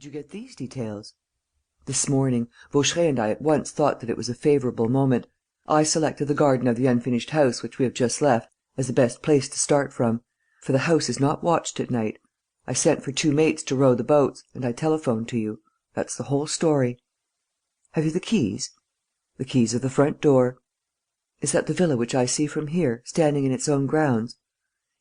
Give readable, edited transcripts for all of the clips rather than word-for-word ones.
you get these details?" "This morning. Vaucheray and I at once thought that it was a favourable moment. I selected the garden of the unfinished house which we have just left as the best place to start from. For the house is not watched at night. I sent for 2 mates to row the boats and I telephoned to you. That's the whole story." "Have you the keys?" "The keys of the front door." "Is that the villa which I see from here, standing in its own grounds?"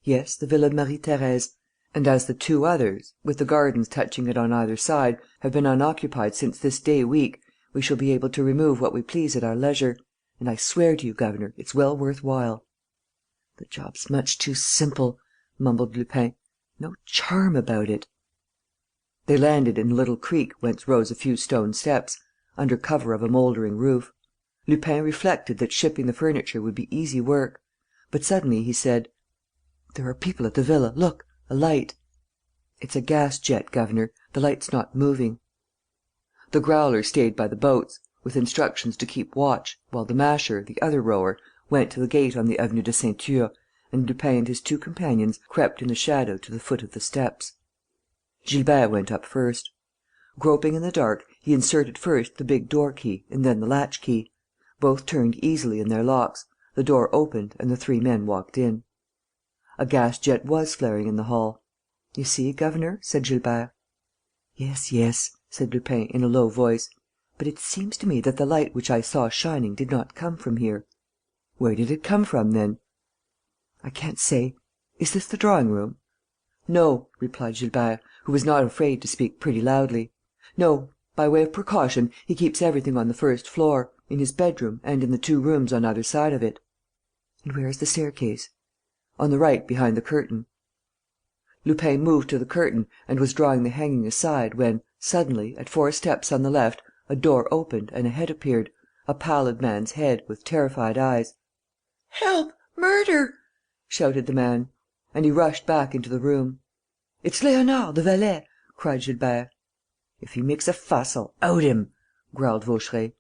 "Yes, the Villa Marie Thérèse. And as the 2 others, with the gardens touching it on either side, have been unoccupied since this day week, we shall be able to remove what we please at our leisure. And I swear to you, governor, it's well worth while." "The job's much too simple," mumbled Lupin. "No charm about it." They landed in a little creek whence rose a few stone steps, under cover of a mouldering roof. Lupin reflected that shipping the furniture would be easy work. But suddenly he said: "There are people at the villa. Look, a light." "It's a gas jet, governor. The light's not moving." The Growler stayed by the boats, with instructions to keep watch, while the Masher, the other rower, went to the gate on the Avenue de Ceinture, and Lupin and his 2 companions crept in the shadow to the foot of the steps. Gilbert went up first. Groping in the dark, he inserted first the big door key and then the latch key. Both turned easily in their locks, the door opened and the 3 men walked in. A gas jet was flaring in the hall. "You see, governor?" said Gilbert. "Yes, yes," said Lupin, in a low voice. "But it seems to me that the light which I saw shining did not come from here." "Where did it come from, then?" "I can't say. Is this the drawing room?" "No," replied Gilbert, who was not afraid to speak pretty loudly. "No. By way of precaution, he keeps everything on the first floor, in his bedroom and in the 2 rooms on either side of it." "And where is the staircase?" "On the right, behind the curtain." Lupin moved to the curtain and was drawing the hanging aside, when, suddenly, at 4 steps on the left, a door opened and a head appeared, a pallid man's head, with terrified eyes. "Help! Murder!" shouted the man. And he rushed back into the room. "It's Léonard, the valet!" cried Gilbert. "If he makes a fuss, I'll out him," growled Vaucheray.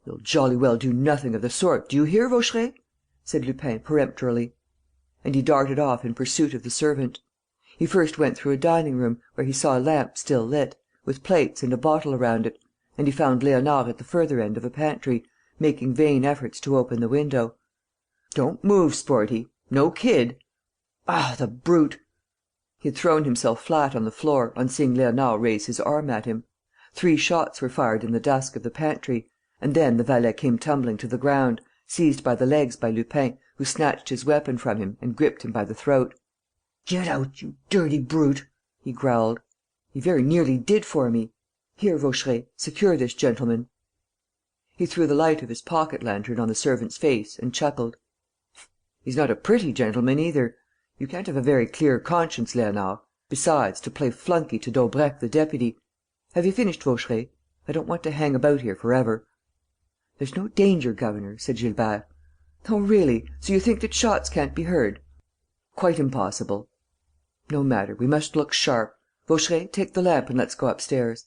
"You'll jolly well do nothing of the sort, do you hear, Vaucheray?" said Lupin, peremptorily. And he darted off in pursuit of the servant. He first went through a dining room, where he saw a lamp still lit, with plates and a bottle around it, and he found Léonard at the further end of a pantry, making vain efforts to open the window. "Don't move, Sporty. No kid. Ah, the brute!" He had thrown himself flat on the floor, on seeing Léonard raise his arm at him. 3 shots were fired in the dusk of the pantry; and then the valet came tumbling to the ground, seized by the legs by Lupin, who snatched his weapon from him and gripped him by the throat. "Get out, you dirty brute!" he growled. "He very nearly did for me. Here, Vaucheray, secure this gentleman." He threw the light of his pocket lantern on the servant's face and chuckled: "He's not a pretty gentleman either. You can't have a very clear conscience, Léonard. Besides, to play flunkey to Daubrecq the deputy. Have you finished, Vaucheray? I don't want to hang about here for ever." "There's no danger, governor," said Gilbert. "Oh, really? So you think that shots can't be heard?" "Quite impossible." "No matter, we must look sharp. Vaucheray, take the lamp and let's go upstairs."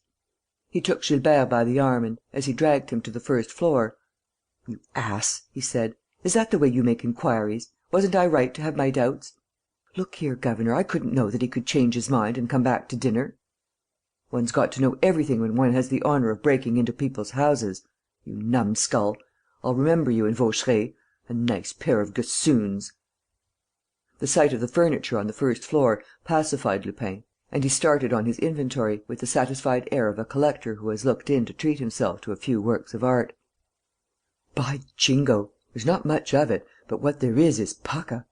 He took Gilbert by the arm and, as he dragged him to the first floor: "You ass!" he said. "Is that the way you make inquiries? Wasn't I right to have my doubts? Look here, governor, I couldn't know that he could change his mind and come back to dinner." "One's got to know everything when one has the honour of breaking into people's houses. You numbskull! I'll remember you and Vaucheray. A nice pair of gossoons!" The sight of the furniture on the first floor pacified Lupin and he started on his inventory, with the satisfied air of a collector who has looked in to treat himself to a few works of art. "By Jingo! There's not much of it, but what there is pukka.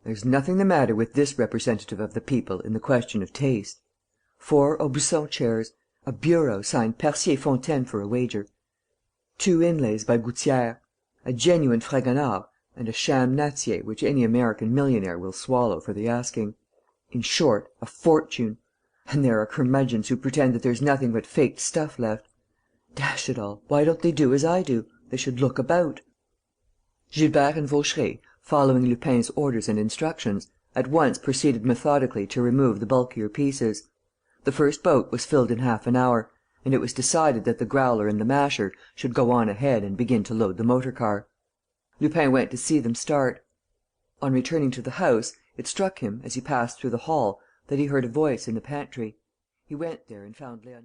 There's nothing the matter with this representative of the people in the question of taste. 4 Aubusson chairs, a bureau signed Percier Fontaine for a wager, 2 inlays by Gouttière, a genuine Fragonard, and a sham Nattier which any American millionaire will swallow for the asking. In short, a fortune. And there are curmudgeons who pretend that there's nothing but faked stuff left. Dash it all, why don't they do as I do? They should look about." Gilbert and Vaucheray, following Lupin's orders and instructions, at once proceeded methodically to remove the bulkier pieces. The first boat was filled in half an hour; and it was decided that the Growler and the Masher should go on ahead and begin to load the motor car. Lupin went to see them start. On returning to the house, it struck him, as he passed through the hall, that he heard a voice in the pantry. He went there and found Léonard.